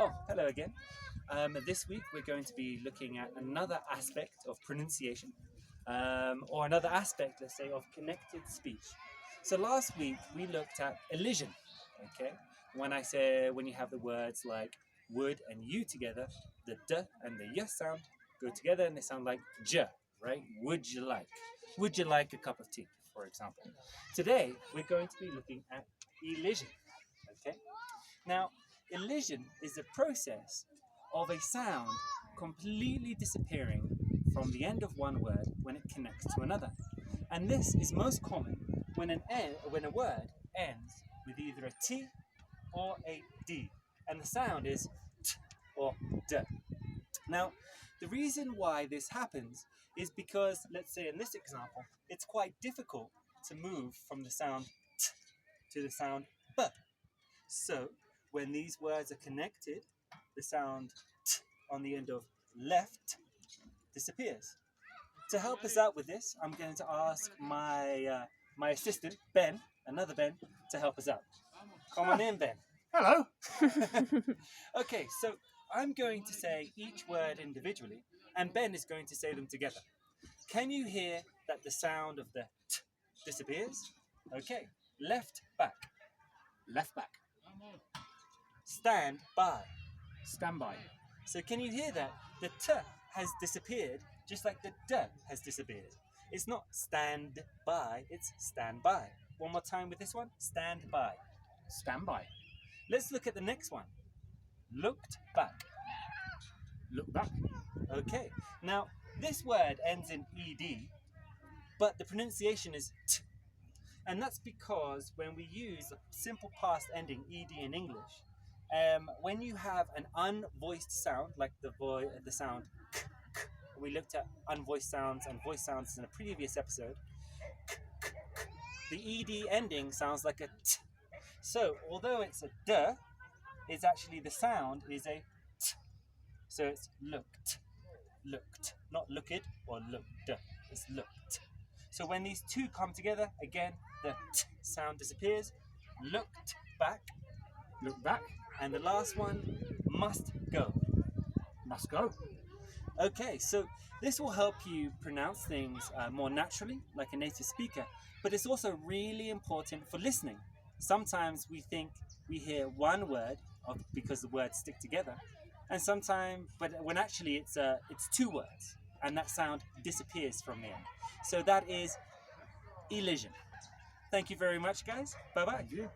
Oh, hello again. This week we're going to be looking at another aspect of pronunciation, or another aspect, let's say, of connected speech. So last week we looked at elision. Okay, when you have the words like would and you together, the d and the y sound go together and they sound like j, right? Would you like? Would you like a cup of tea, for example? Today we're going to be looking at elision. Okay. Now, elision is the process of a sound completely disappearing from the end of one word when it connects to another. And this is most common when when a word ends with either a T or a D, and the sound is T or D. Now, the reason why this happens is because, let's say in this example, it's quite difficult to move from the sound T to the sound B. So, when these words are connected, the sound T on the end of left disappears. To help us out with this, I'm going to ask my assistant, Ben, another Ben, to help us out. Come on in, Ben. Hello. Okay, so I'm going to say each word individually, and Ben is going to say them together. Can you hear that the sound of the T disappears? Okay, left back. Left back. Stand by. Stand by. So can you hear that? The T has disappeared, just like the D has disappeared. It's not stand by, it's stand by. One more time with this one. Stand by. Stand by. Let's look at the next one. Looked back. Look back. Okay. Now, this word ends in ed, but the pronunciation is t. And that's because when we use a simple past ending ed in English, when you have an unvoiced sound, like the sound k, k, we looked at unvoiced sounds and voiced sounds in a previous episode, k, k, k, the ed ending sounds like a t. So, although it's a d, it's actually the sound is a t. So it's looked, looked, not looked or looked. It's looked. So when these two come together, again, the t sound disappears. Looked back. Look back. And the last one, must go. Must go. Okay, so this will help you pronounce things more naturally, like a native speaker, but it's also really important for listening. Sometimes we think we hear one word because the words stick together, and sometimes, but when actually it's two words, and that sound disappears from the end. So that is elision. Thank you very much, guys. Bye-bye. Thank you.